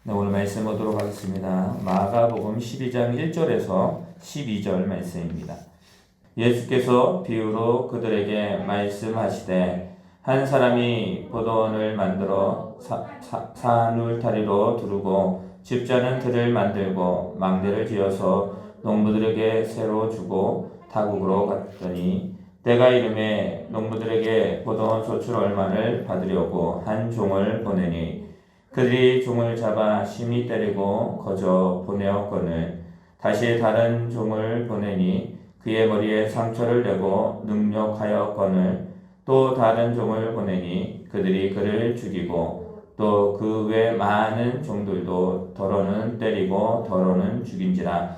네, 오늘 말씀 보도록 하겠습니다. 마가복음 12장 1절에서 12절 말씀입니다. 예수께서 비유로 그들에게 말씀하시되 한 사람이 포도원을 만들어 산울타리로 두르고 집자는 들을 만들고 망대를 지어서 농부들에게 새로 주고 타국으로 갔더니 때가 이르매 농부들에게 포도원 소출 얼마를 받으려고 한 종을 보내니 그들이 종을 잡아 심히 때리고 거저 보내었거늘 다시 다른 종을 보내니 그의 머리에 상처를 내고 능욕하였거늘 또 다른 종을 보내니 그들이 그를 죽이고 또 그 외 많은 종들도 더러는 때리고 더러는 죽인지라.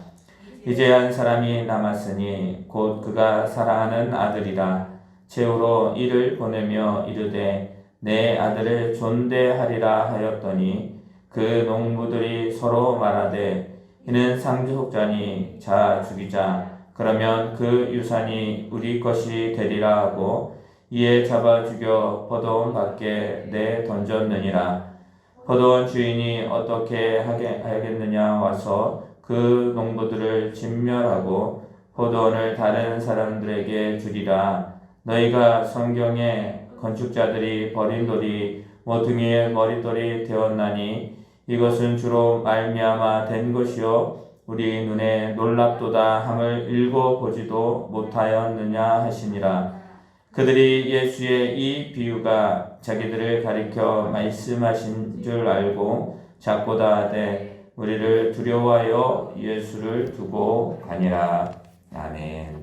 이제 한 사람이 남았으니 곧 그가 사랑하는 아들이라. 최후로 이를 보내며 이르되 내 아들을 존대하리라 하였더니 그 농부들이 서로 말하되 이는 상속자니 자 죽이자. 그러면 그 유산이 우리 것이 되리라 하고 이에 잡아 죽여 포도원 밖에 내 던졌느니라. 포도원 주인이 어떻게 하겠느냐 와서 그 농부들을 진멸하고 포도원을 다른 사람들에게 주리라. 너희가 성경에 건축자들이 버린 돌이 모퉁이의 머릿돌이 되었나니 이것은 주로 말미암아 된 것이요 우리 눈에 놀랍도다 함을 읽어보지도 못하였느냐 하시니라. 그들이 예수의 이 비유가 자기들을 가리켜 말씀하신 줄 알고 작고다 하되 우리를 두려워하여 예수를 두고 가니라. 아멘.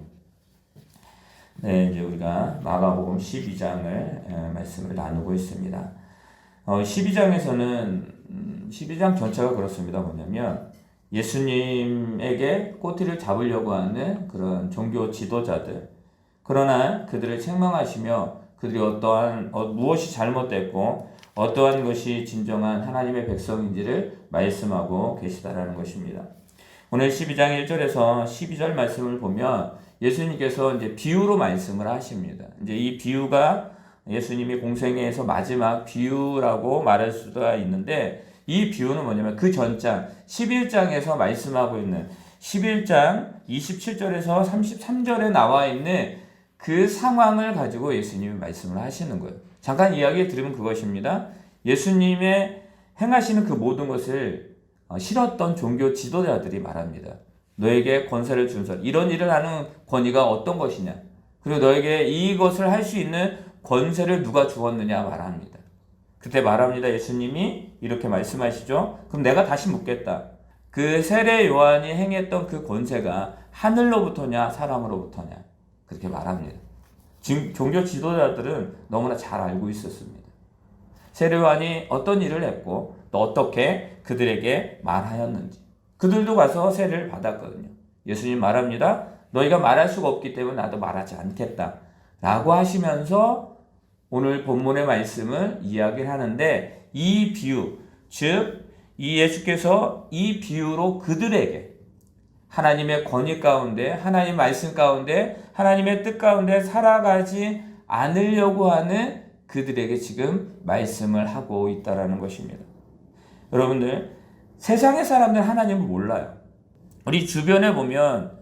네, 이제 우리가 마가복음 12장을 말씀을 나누고 있습니다. 12장에서는 12장 전체가 그렇습니다. 뭐냐면 예수님에게 꼬투리를 잡으려고 하는 그런 종교 지도자들, 그러나 그들을 책망하시며 그들이 무엇이 잘못됐고 어떠한 것이 진정한 하나님의 백성인지를 말씀하고 계시다라는 것입니다. 오늘 12장 1절에서 12절 말씀을 보면 예수님께서 이제 비유로 말씀을 하십니다. 이제 이 비유가 예수님이 공생애에서 마지막 비유라고 말할 수가 있는데 이 비유는 뭐냐면 그 전장 11장에서 말씀하고 있는 11장 27절에서 33절에 나와 있는 그 상황을 가지고 예수님이 말씀을 하시는 거예요. 잠깐 이야기 드리면 그것입니다. 예수님의 행하시는 그 모든 것을 싫었던 종교 지도자들이 말합니다. 너에게 권세를 준 선, 이런 일을 하는 권위가 어떤 것이냐, 그리고 너에게 이것을 할 수 있는 권세를 누가 주었느냐 말합니다. 그때 말합니다. 예수님이 이렇게 말씀하시죠. 그럼 내가 다시 묻겠다. 그 세례 요한이 행했던 그 권세가 하늘로부터냐 사람으로부터냐, 그렇게 말합니다. 지금 종교 지도자들은 너무나 잘 알고 있었습니다. 세례 요한이 어떤 일을 했고 또 어떻게 그들에게 말하였는지. 그들도 가서 세례를 받았거든요. 예수님 말합니다. 너희가 말할 수가 없기 때문에 나도 말하지 않겠다 라고 하시면서 오늘 본문의 말씀을 이야기를 하는데, 이 비유, 즉 이 예수께서 이 비유로 그들에게 하나님의 권위 가운데, 하나님 말씀 가운데, 하나님의 뜻 가운데 살아가지 않으려고 하는 그들에게 지금 말씀을 하고 있다는 것입니다. 여러분들, 세상의 사람들은 하나님을 몰라요. 우리 주변에 보면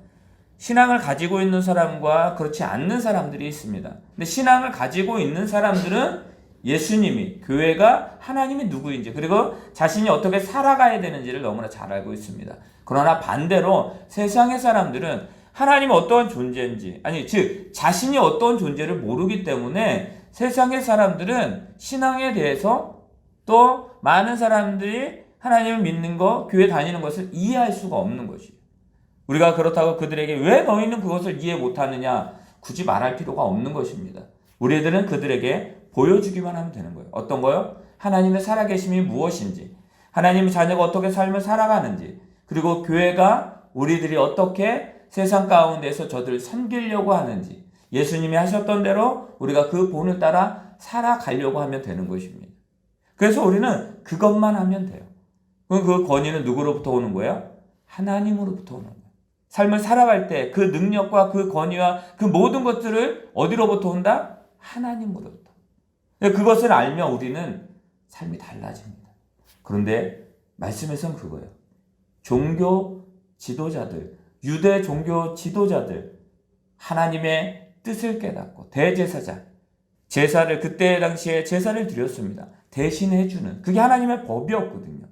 신앙을 가지고 있는 사람과 그렇지 않는 사람들이 있습니다. 근데 신앙을 가지고 있는 사람들은 예수님이, 교회가 하나님이 누구인지, 그리고 자신이 어떻게 살아가야 되는지를 너무나 잘 알고 있습니다. 그러나 반대로 세상의 사람들은 하나님이 어떠한 존재인지, 즉 자신이 어떠한 존재를 모르기 때문에 세상의 사람들은 신앙에 대해서, 또 많은 사람들이 하나님을 믿는 것, 교회 다니는 것을 이해할 수가 없는 것이에요. 우리가 그렇다고 그들에게 왜 너희는 그것을 이해 못하느냐 굳이 말할 필요가 없는 것입니다. 우리들은 그들에게 보여주기만 하면 되는 거예요. 어떤 거요? 하나님의 살아계심이 무엇인지, 하나님의 자녀가 어떻게 삶을 살아가는지, 그리고 교회가 우리들이 어떻게 세상 가운데서 저들을 섬기려고 하는지, 예수님이 하셨던 대로 우리가 그 본을 따라 살아가려고 하면 되는 것입니다. 그래서 우리는 그것만 하면 돼요. 그 권위는 누구로부터 오는 거예요? 하나님으로부터 오는 거예요. 삶을 살아갈 때 그 능력과 그 권위와 그 모든 것들을 어디로부터 온다? 하나님으로부터. 그것을 알면 우리는 삶이 달라집니다. 그런데 말씀에선 그거예요. 종교 지도자들, 유대 종교 지도자들, 하나님의 뜻을 깨닫고 대제사장, 제사를 그때 당시에 제사를 드렸습니다. 대신해주는 그게 하나님의 법이었거든요.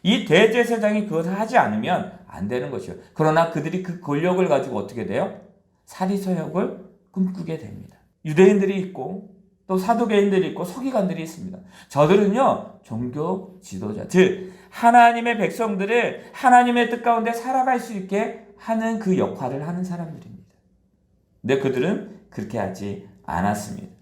이 대제사장이 그것을 하지 않으면 안 되는 것이요. 그러나 그들이 그 권력을 가지고 어떻게 돼요? 사리서욕을 꿈꾸게 됩니다. 유대인들이 있고 또 사두개인들이 있고 서기관들이 있습니다. 저들은요 종교 지도자, 즉 하나님의 백성들을 하나님의 뜻 가운데 살아갈 수 있게 하는 그 역할을 하는 사람들입니다. 근데 그들은 그렇게 하지 않았습니다.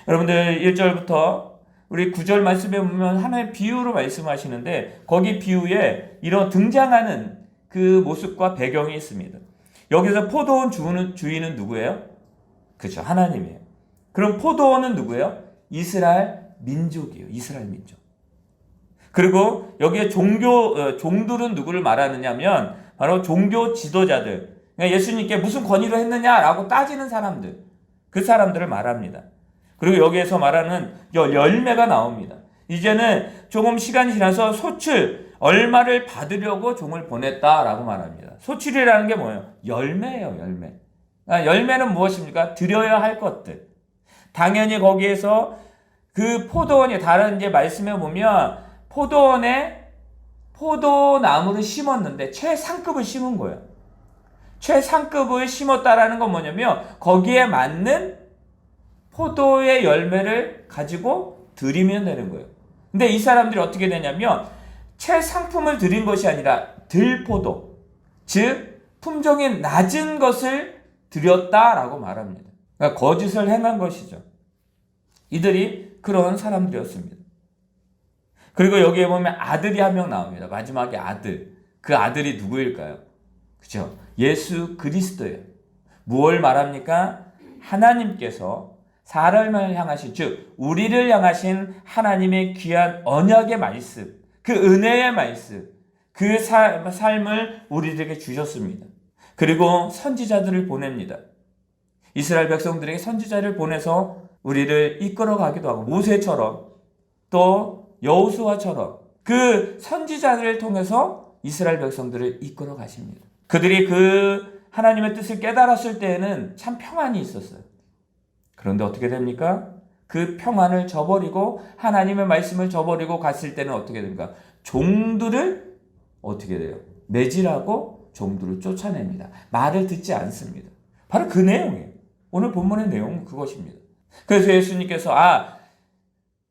여러분들 1절부터 우리 9절 말씀에 보면 하나의 비유로 말씀하시는데 거기 비유에 이런 등장하는 그 모습과 배경이 있습니다. 여기서 포도원 주인은 누구예요? 그렇죠. 하나님이에요. 그럼 포도원은 누구예요? 이스라엘 민족이에요. 이스라엘 민족. 그리고 여기에 종들은 누구를 말하느냐면 바로 종교 지도자들. 그러니까 예수님께 무슨 권위로 했느냐라고 따지는 사람들. 그 사람들을 말합니다. 그리고 여기에서 말하는 열매가 나옵니다. 이제는 조금 시간이 지나서 소출, 얼마를 받으려고 종을 보냈다라고 말합니다. 소출이라는 게 뭐예요? 열매예요, 열매. 그러니까 열매는 무엇입니까? 드려야 할 것들. 당연히 거기에서 그 포도원이 다른 이제 말씀에 보면 포도원에 포도나무를 심었는데 최상급을 심은 거예요. 최상급을 심었다라는 건 뭐냐면 거기에 맞는 포도의 열매를 가지고 드리면 되는 거예요. 근데 이 사람들이 어떻게 되냐면 최상품을 드린 것이 아니라 들포도, 즉 품종이 낮은 것을 드렸다라고 말합니다. 그러니까 거짓을 행한 것이죠. 이들이 그런 사람들이었습니다. 그리고 여기에 보면 아들이 한 명 나옵니다. 마지막에 아들. 그 아들이 누구일까요? 그죠? 예수 그리스도예요. 무엇을 말합니까? 하나님께서 사람을 향하신, 즉 우리를 향하신 하나님의 귀한 언약의 말씀, 그 은혜의 말씀, 그 삶을 우리들에게 주셨습니다. 그리고 선지자들을 보냅니다. 이스라엘 백성들에게 선지자를 보내서 우리를 이끌어가기도 하고 모세처럼 또 여호수아처럼 그 선지자들을 통해서 이스라엘 백성들을 이끌어 가십니다. 그들이 그 하나님의 뜻을 깨달았을 때에는 참 평안이 있었어요. 그런데 어떻게 됩니까? 그 평안을 저버리고 하나님의 말씀을 저버리고 갔을 때는 어떻게 됩니까? 종들을 어떻게 돼요? 매질하고 종들을 쫓아냅니다. 말을 듣지 않습니다. 바로 그 내용이에요. 오늘 본문의 내용은 그것입니다. 그래서 예수님께서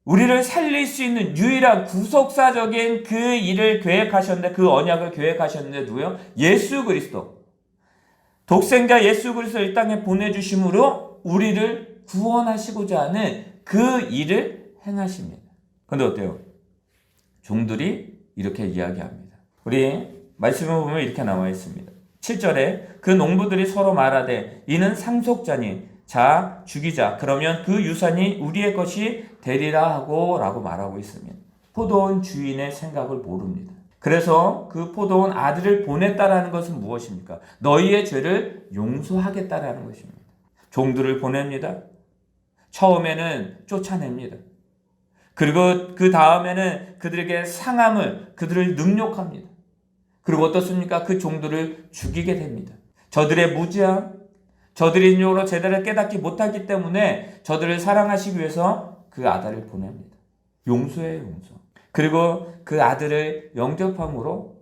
우리를 살릴 수 있는 유일한 구속사적인 그 일을 계획하셨는데, 그 언약을 계획하셨는데 누구요? 예수 그리스도. 독생자 예수 그리스도를 이 땅에 보내주심으로 우리를 구원하시고자 하는 그 일을 행하십니다. 그런데 어때요? 종들이 이렇게 이야기합니다. 우리 말씀을 보면 이렇게 나와 있습니다. 7절에 그 농부들이 서로 말하되 이는 상속자니 자 죽이자 그러면 그 유산이 우리의 것이 되리라 하고 라고 말하고 있습니다. 포도원 주인의 생각을 모릅니다. 그래서 그 포도원 아들을 보냈다라는 것은 무엇입니까? 너희의 죄를 용서하겠다라는 것입니다. 종들을 보냅니다. 처음에는 쫓아냅니다. 그리고 그 다음에는 그들에게 상함을, 그들을 능욕합니다. 그리고 어떻습니까? 그 종들을 죽이게 됩니다. 저들의 무지함, 저들이 인적으로 제대로 깨닫지 못하기 때문에 저들을 사랑하시기 위해서 그 아들을 보냅니다. 용서예요, 용서. 그리고 그 아들을 영접함으로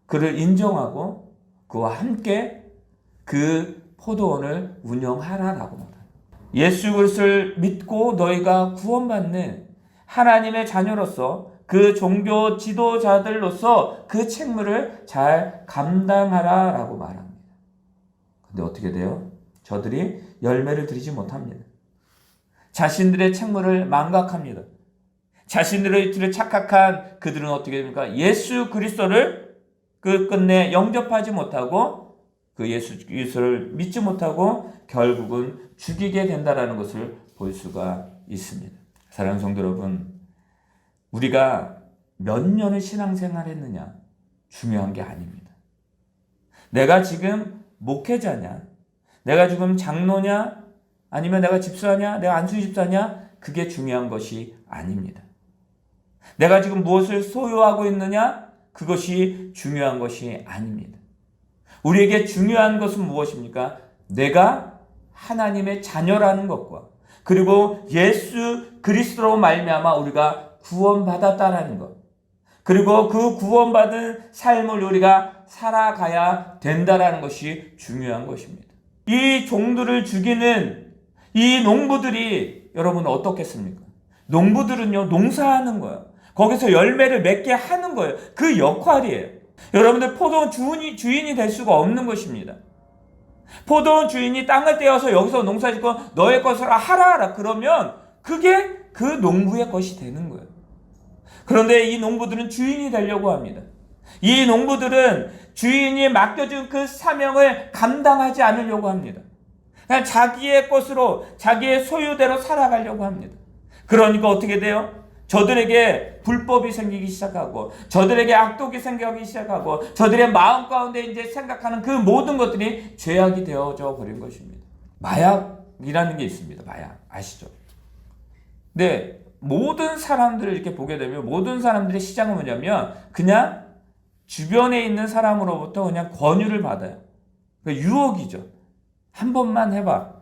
그를 인정하고 그와 함께 그 포도원을 운영하라라고 말합니다. 예수 그리스도를 믿고 너희가 구원받는 하나님의 자녀로서 그 종교 지도자들로서 그 책무를 잘 감당하라라고 말합니다. 근데 어떻게 돼요? 저들이 열매를 드리지 못합니다. 자신들의 책무를 망각합니다. 자신들의 착각한 그들은 어떻게 됩니까? 예수 그리스도를 끝내 영접하지 못하고 그 예수 그리스도를 믿지 못하고 결국은 죽이게 된다라는 것을 볼 수가 있습니다. 사랑하는 성도 여러분, 우리가 몇 년을 신앙생활 했느냐 중요한 게 아닙니다. 내가 지금 목회자냐, 내가 지금 장로냐, 아니면 내가 집사냐, 내가 안수 집사냐, 그게 중요한 것이 아닙니다. 내가 지금 무엇을 소유하고 있느냐, 그것이 중요한 것이 아닙니다. 우리에게 중요한 것은 무엇입니까? 내가 하나님의 자녀라는 것과 그리고 예수 그리스도로 말미암아 우리가 구원받았다라는 것, 그리고 그 구원받은 삶을 우리가 살아가야 된다라는 것이 중요한 것입니다. 이 종들을 죽이는 이 농부들이 여러분 어떻겠습니까? 농부들은요, 농사하는 거예요. 거기서 열매를 맺게 하는 거예요. 그 역할이에요. 여러분들 포도원 주인이 될 수가 없는 것입니다. 포도원 주인이 땅을 떼어서 여기서 농사짓고 너의 것을 하라 그러면 그게 그 농부의 것이 되는 거예요. 그런데 이 농부들은 주인이 되려고 합니다. 이 농부들은 주인이 맡겨준 그 사명을 감당하지 않으려고 합니다. 그냥 자기의 것으로 자기의 소유대로 살아가려고 합니다. 그러니까 어떻게 돼요? 저들에게 불법이 생기기 시작하고 저들에게 악독이 생기기 시작하고 저들의 마음 가운데 이제 생각하는 그 모든 것들이 죄악이 되어져 버린 것입니다. 마약이라는 게 있습니다. 마약 아시죠? 근데 모든 사람들을 이렇게 보게 되면 모든 사람들의 시장은 뭐냐면 그냥 주변에 있는 사람으로부터 그냥 권유를 받아요. 유혹이죠. 한 번만 해봐.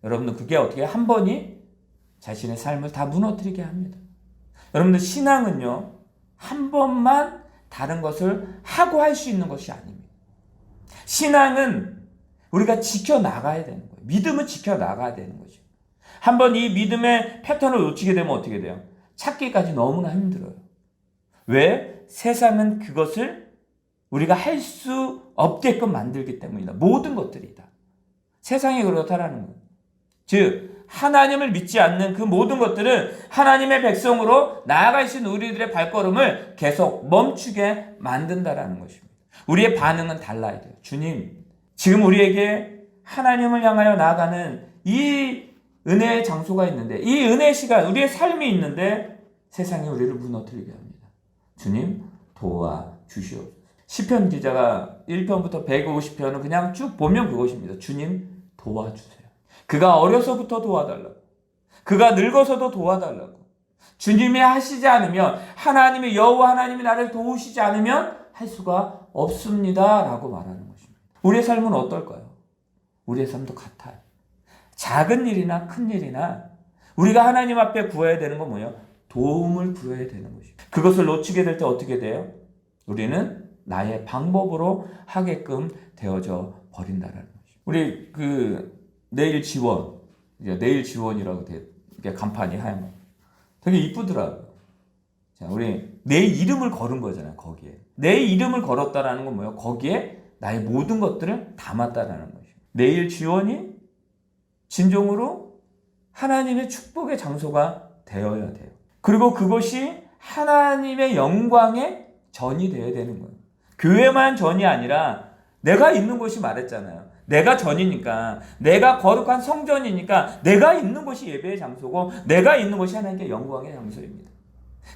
여러분들 그게 어떻게 한 번이 자신의 삶을 다 무너뜨리게 합니다. 여러분들 신앙은요, 한 번만 다른 것을 하고 할 수 있는 것이 아닙니다. 신앙은 우리가 지켜나가야 되는 거예요. 믿음은 지켜나가야 되는 거죠. 한번 이 믿음의 패턴을 놓치게 되면 어떻게 돼요? 찾기까지 너무나 힘들어요. 왜? 세상은 그것을 우리가 할 수 없게끔 만들기 때문이다. 모든 것들이 다. 세상이 그렇다라는 거예요. 즉 하나님을 믿지 않는 그 모든 것들은 하나님의 백성으로 나아갈 수 있는 우리들의 발걸음을 계속 멈추게 만든다라는 것입니다. 우리의 반응은 달라야 돼요. 주님, 지금 우리에게 하나님을 향하여 나아가는 이 은혜의 장소가 있는데, 이 은혜의 시간, 우리의 삶이 있는데 세상이 우리를 무너뜨리게 합니다. 주님, 도와주시옵소서. 시편 기자가 1편부터 150편은 그냥 쭉 보면 그것입니다. 주님, 도와주세요. 그가 어려서부터 도와달라고. 그가 늙어서도 도와달라고. 주님이 하시지 않으면, 하나님의 여호와 하나님이 나를 도우시지 않으면 할 수가 없습니다. 라고 말하는 것입니다. 우리의 삶은 어떨까요? 우리의 삶도 같아요. 작은 일이나 큰 일이나 우리가 하나님 앞에 구해야 되는 건 뭐예요? 도움을 구해야 되는 것입니다. 그것을 놓치게 될 때 어떻게 돼요? 우리는 나의 방법으로 하게끔 되어져 버린다라는 것입니다. 우리 내일 지원, 내일 지원이라고 간판이 하얀 거. 되게 이쁘더라고요. 자, 우리 내 이름을 걸은 거잖아요. 거기에 내 이름을 걸었다라는 건 뭐예요? 거기에 나의 모든 것들을 담았다라는 것이에요. 내일 지원이 진정으로 하나님의 축복의 장소가 되어야 돼요. 그리고 그것이 하나님의 영광의 전이 되어야 되는 거예요. 교회만 전이 아니라 내가 있는 곳이 말했잖아요. 내가 전이니까, 내가 거룩한 성전이니까 내가 있는 곳이 예배의 장소고 내가 있는 곳이 하나님께 영광의 장소입니다.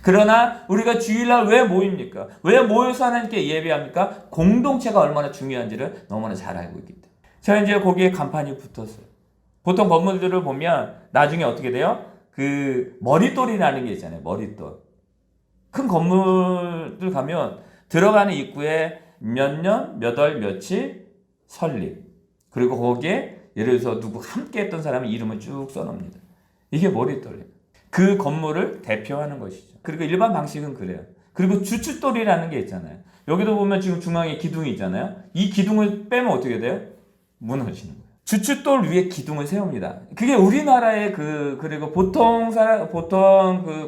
그러나 우리가 주일날 왜 모입니까? 왜 모여서 하나님께 예배합니까? 공동체가 얼마나 중요한지를 너무나 잘 알고 있기 때문에. 자, 이제 거기에 간판이 붙었어요. 보통 건물들을 보면 나중에 어떻게 돼요? 머릿돌이라는 게 있잖아요. 머릿돌. 큰 건물들 가면 들어가는 입구에 몇 년, 몇 월, 며칠 설립. 그리고 거기에 예를 들어서 누구 함께 했던 사람의 이름을 쭉 써놓습니다. 이게 머릿돌이에요. 그 건물을 대표하는 것이죠. 그리고 일반 방식은 그래요. 그리고 주춧돌이라는 게 있잖아요. 여기도 보면 지금 중앙에 기둥이 있잖아요. 이 기둥을 빼면 어떻게 돼요? 무너지는 거예요. 주춧돌 위에 기둥을 세웁니다. 그게 우리나라의 그리고 보통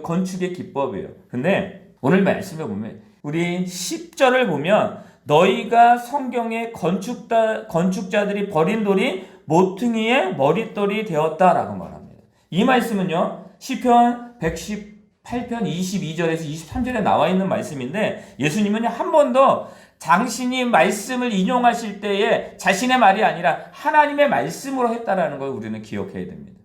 건축의 기법이에요. 근데 오늘 말씀에 보면 우리 10절을 보면 너희가 성경의 건축자들이 버린 돌이 모퉁이의 머릿돌이 되었다라고 말합니다. 이 말씀은요, 시편 118편 22절에서 23절에 나와 있는 말씀인데 예수님은 한 번 더 당신이 말씀을 인용하실 때에 자신의 말이 아니라 하나님의 말씀으로 했다라는 걸 우리는 기억해야 됩니다.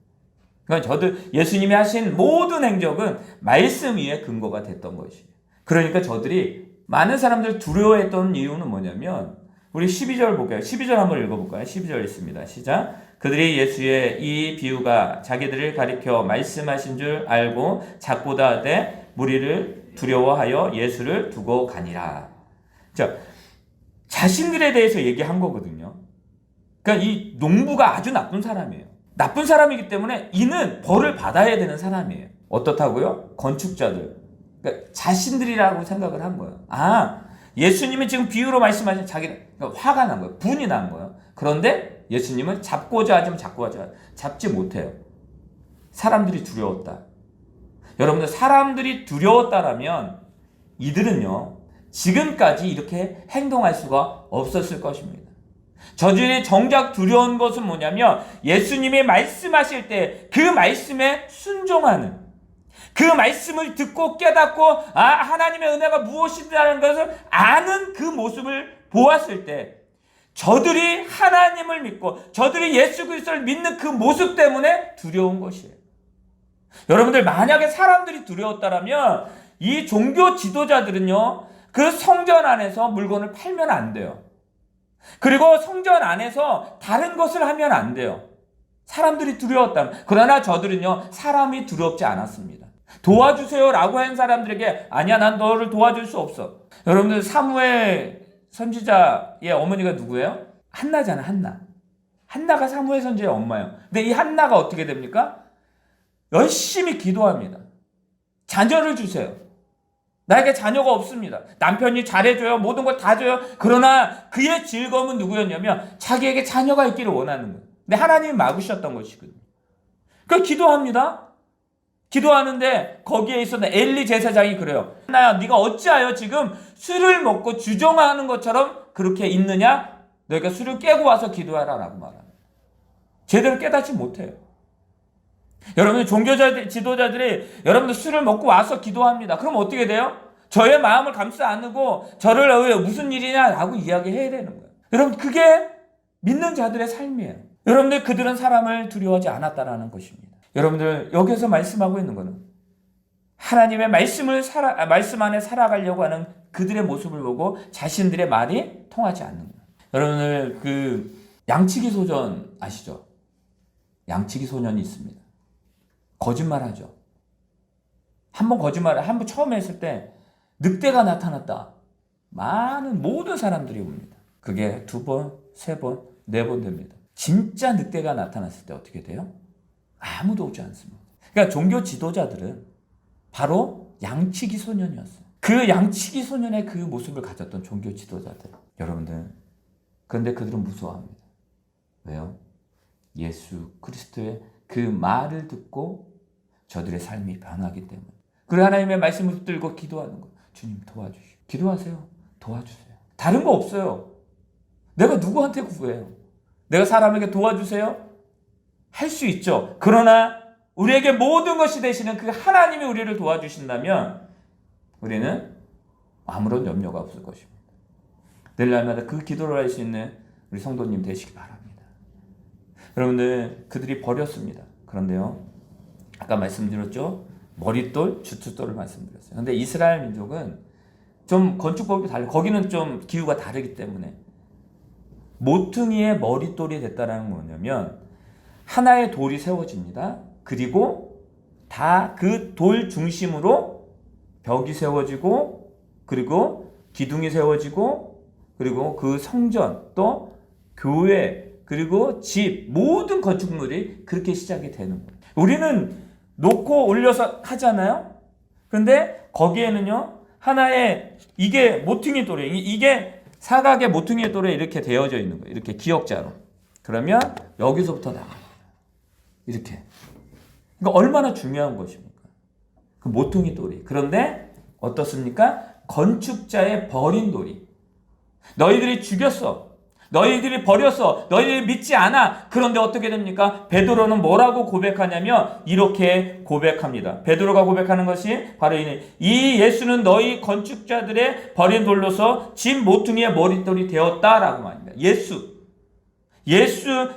그러니까 예수님이 하신 모든 행적은 말씀 위에 근거가 됐던 것이에요. 그러니까 저들이 많은 사람들 두려워했던 이유는 뭐냐면 우리 12절 볼까요? 12절 한번 읽어볼까요? 12절 있습니다. 시작. 그들이 예수의 이 비유가 자기들을 가리켜 말씀하신 줄 알고 작고다 하되 무리를 두려워하여 예수를 두고 가니라. 자, 자신들에 대해서 얘기한 거거든요. 그러니까 이 농부가 아주 나쁜 사람이에요. 나쁜 사람이기 때문에 이는 벌을 받아야 되는 사람이에요. 어떻다고요? 건축자들. 그러니까 자신들이라고 생각을 한 거예요. 예수님이 지금 비유로 말씀하신 그러니까 화가 난 거예요. 분이 난 거예요. 그런데 예수님은 잡고자 하지만 잡지 못해요. 사람들이 두려웠다. 여러분들, 사람들이 두려웠다라면 이들은요, 지금까지 이렇게 행동할 수가 없었을 것입니다. 저들이 정작 두려운 것은 뭐냐면 예수님이 말씀하실 때 그 말씀에 순종하는, 그 말씀을 듣고 깨닫고 하나님의 은혜가 무엇이라는 것을 아는 그 모습을 보았을 때 저들이 하나님을 믿고 저들이 예수 그리스도를 믿는 그 모습 때문에 두려운 것이에요. 여러분들, 만약에 사람들이 두려웠다면 이 종교 지도자들은요, 그 성전 안에서 물건을 팔면 안 돼요. 그리고 성전 안에서 다른 것을 하면 안 돼요. 사람들이 두려웠다면. 그러나 저들은요, 사람이 두렵지 않았습니다. 도와주세요라고 한 사람들에게 아니야, 난 너를 도와줄 수 없어. 여러분들, 사무엘 선지자의 어머니가 누구예요? 한나잖아, 한나. 한나가 사무엘 선지자의 엄마예요. 근데 이 한나가 어떻게 됩니까? 열심히 기도합니다. 자녀를 주세요. 나에게 자녀가 없습니다. 남편이 잘해줘요. 모든 걸 다 줘요. 그러나 그의 즐거움은 누구였냐면 자기에게 자녀가 있기를 원하는 거예요. 근데 하나님이 막으셨던 것이거든요. 그러니까 기도합니다. 기도하는데 거기에 있었던 엘리 제사장이 그래요. 하나야, 네가 어찌하여 지금 술을 먹고 주정하는 것처럼 그렇게 있느냐? 너희가 술을 깨고 와서 기도하라 라고 말합니다. 제대로 깨닫지 못해요. 여러분, 종교자 지도자들이 여러분들 술을 먹고 와서 기도합니다. 그럼 어떻게 돼요? 저의 마음을 감싸 안고 저를 왜 무슨 일이냐라고 이야기해야 되는 거예요. 여러분, 그게 믿는 자들의 삶이에요. 여러분들, 그들은 사람을 두려워하지 않았다라는 것입니다. 여러분들, 여기서 말씀하고 있는 것은 하나님의 말씀 안에 살아가려고 하는 그들의 모습을 보고 자신들의 말이 통하지 않는 거예요. 여러분들, 그 양치기 소년 아시죠? 양치기 소년이 있습니다. 거짓말하죠. 한번 처음 했을 때 늑대가 나타났다. 모든 사람들이 옵니다. 그게 2번, 3번, 4번 됩니다. 진짜 늑대가 나타났을 때 어떻게 돼요? 아무도 오지 않습니다. 그러니까 종교 지도자들은 바로 양치기 소년이었어요. 그 양치기 소년의 그 모습을 가졌던 종교 지도자들. 여러분들, 그런데 그들은 무서워합니다. 왜요? 예수 그리스도의 그 말을 듣고 저들의 삶이 변하기 때문에. 그리고 하나님의 말씀을 붙들고 기도하는 거예요. 주님, 도와주시오. 기도하세요. 도와주세요. 다른 거 없어요. 내가 누구한테 구해요? 내가 사람에게 도와주세요? 할 수 있죠. 그러나 우리에게 모든 것이 되시는 그 하나님이 우리를 도와주신다면 우리는 아무런 염려가 없을 것입니다. 늘 날마다 그 기도를 할 수 있는 우리 성도님 되시기 바랍니다. 여러분들, 그들이 버렸습니다. 그런데요, 아까 말씀드렸죠? 머릿돌, 주춧돌을 말씀드렸어요. 그런데 이스라엘 민족은 좀 건축법이 달라요. 거기는 좀 기후가 다르기 때문에. 모퉁이의 머릿돌이 됐다는 건 뭐냐면 하나의 돌이 세워집니다. 그리고 다 그 돌 중심으로 벽이 세워지고, 그리고 기둥이 세워지고, 그리고 그 성전, 또 교회, 그리고 집, 모든 건축물이 그렇게 시작이 되는 거예요. 우리는 놓고 올려서 하잖아요. 근데 거기에는요, 하나의, 이게 모퉁이 돌이에요. 이게 사각의 모퉁이 돌에 이렇게 되어져 있는 거예요. 이렇게 기역자로. 그러면 여기서부터 나가요. 이렇게. 그러니까 얼마나 중요한 것입니까? 그 모퉁이 돌이. 그런데 어떻습니까? 건축자의 버린 돌이. 너희들이 죽였어. 너희들이 버렸어. 너희들이 믿지 않아. 그런데 어떻게 됩니까? 베드로는 뭐라고 고백하냐면 이렇게 고백합니다. 베드로가 고백하는 것이 바로 이 예수는 너희 건축자들의 버린 돌로서 집 모퉁이의 머릿돌이 되었다라고 말합니다. 예수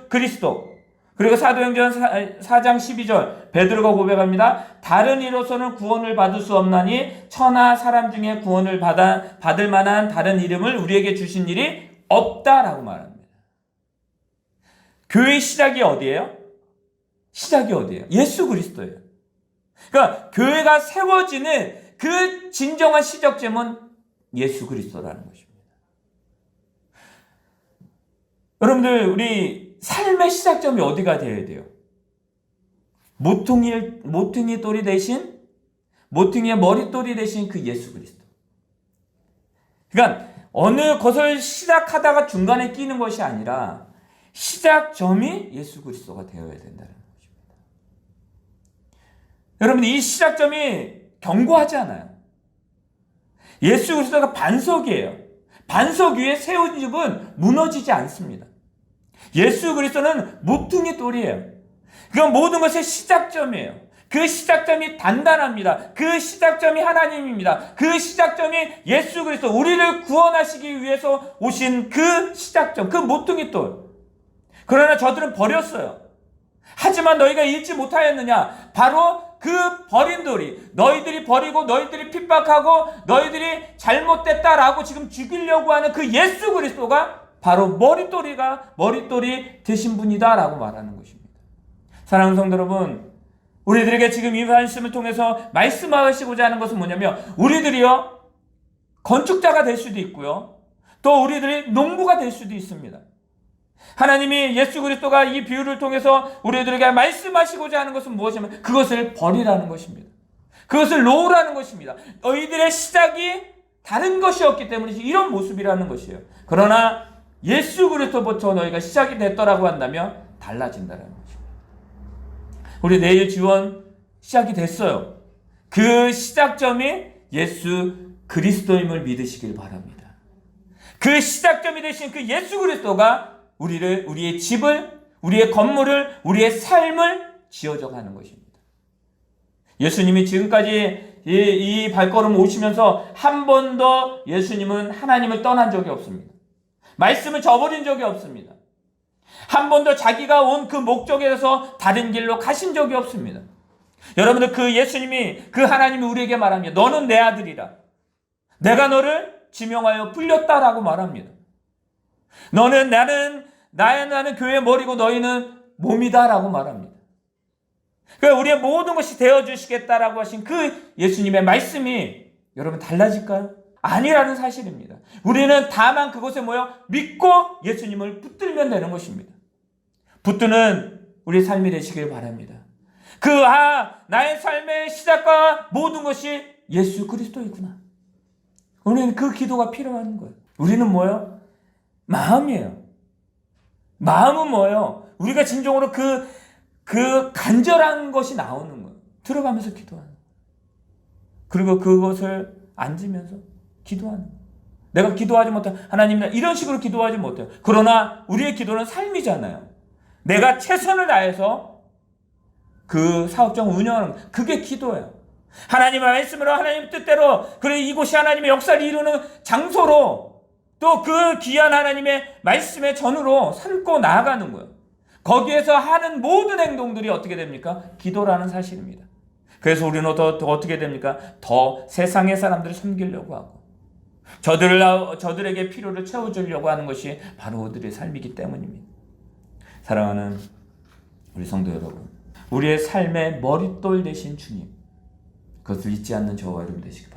그리스도. 그리고 사도행전 4장 12절 베드로가 고백합니다. 다른 이로서는 구원을 받을 수 없나니 천하 사람 중에 구원을 받을 만한 다른 이름을 우리에게 주신 일이 없다라고 말합니다. 교회의 시작이 어디예요? 시작이 어디예요? 예수 그리스도예요. 그러니까 교회가 세워지는 그 진정한 시작점은 예수 그리스도라는 것입니다. 여러분들 우리 삶의 시작점이 어디가 되어야 돼요? 모퉁이 돌이 대신 모퉁이의 머릿돌이 대신 그 예수 그리스도. 그러니까 어느 것을 시작하다가 중간에 끼는 것이 아니라 시작점이 예수 그리스도가 되어야 된다는 것입니다. 여러분 이 시작점이 견고하지 않아요. 예수 그리스도가 반석이에요. 반석 위에 세운 집은 무너지지 않습니다. 예수 그리스도는 모퉁이 돌이에요. 그건 모든 것의 시작점이에요. 그 시작점이 단단합니다. 그 시작점이 하나님입니다. 그 시작점이 예수 그리스도, 우리를 구원하시기 위해서 오신 그 시작점, 그 모퉁이 돌. 그러나 저들은 버렸어요. 하지만 너희가 잊지 못하였느냐? 바로 그 버린 돌이, 너희들이 버리고 너희들이 핍박하고 너희들이 잘못됐다라고 지금 죽이려고 하는 그 예수 그리스도가 바로 머릿돌이 되신 분이다라고 말하는 것입니다. 사랑하는 성도 여러분, 우리들에게 지금 이 말씀을 통해서 말씀하시고자 하는 것은 뭐냐면, 우리들이요 건축자가 될 수도 있고요, 또 우리들이 농부가 될 수도 있습니다. 하나님이 예수 그리스도가 이 비유를 통해서 우리들에게 말씀하시고자 하는 것은 무엇이냐면 그것을 버리라는 것입니다. 그것을 놓으라는 것입니다. 너희들의 시작이 다른 것이었기 때문에 이런 모습이라는 것이에요. 그러나 예수 그리스도부터 너희가 시작이 됐더라고 한다면 달라진다는 것입니다. 우리 내일 지원 시작이 됐어요. 그 시작점이 예수 그리스도임을 믿으시길 바랍니다. 그 시작점이 되신 그 예수 그리스도가 우리의 집을, 우리의 건물을, 우리의 삶을 지어져 가는 것입니다. 예수님이 지금까지 이 발걸음 오시면서 한 번도 예수님은 하나님을 떠난 적이 없습니다. 말씀을 저버린 적이 없습니다. 한 번도 자기가 온 그 목적에 대해서 다른 길로 가신 적이 없습니다. 여러분들, 그 예수님이, 그 하나님이 우리에게 말합니다. 너는 내 아들이라. 내가 너를 지명하여 불렸다라고 말합니다. 나는 교회의 머리고 너희는 몸이다라고 말합니다. 그러니까 우리의 모든 것이 되어주시겠다라고 하신 그 예수님의 말씀이 여러분 달라질까요? 아니라는 사실입니다. 우리는 다만 그것에 모여 믿고 예수님을 붙들면 되는 것입니다. 붙드는 우리 삶이 되시길 바랍니다. 나의 삶의 시작과 모든 것이 예수 그리스도이구나. 우리는 그 기도가 필요한 거예요. 우리는 뭐예요? 마음이에요. 마음은 뭐예요? 우리가 진정으로 그 간절한 것이 나오는 거예요. 들어가면서 기도하는 거예요. 그리고 그것을 앉으면서 기도하는 거예요. 내가 기도하지 못해, 하나님 이런 식으로 기도하지 못해요. 그러나 우리의 기도는 삶이잖아요. 내가 최선을 다해서 그 사업장 운영하는 거, 그게 기도예요. 하나님의 말씀으로, 하나님 뜻대로, 그래 이곳이 하나님의 역사를 이루는 장소로, 또 그 귀한 하나님의 말씀의 전으로 삼고 나아가는 거예요. 거기에서 하는 모든 행동들이 어떻게 됩니까? 기도라는 사실입니다. 그래서 우리는 더 어떻게 됩니까? 더 세상의 사람들을 섬기려고 하고 저들에게 필요를 채워주려고 하는 것이 바로 우리의 삶이기 때문입니다. 사랑하는 우리 성도 여러분, 우리의 삶의 머릿돌 되신 주님, 그것을 잊지 않는 저와 여러분 되시기 바랍니다.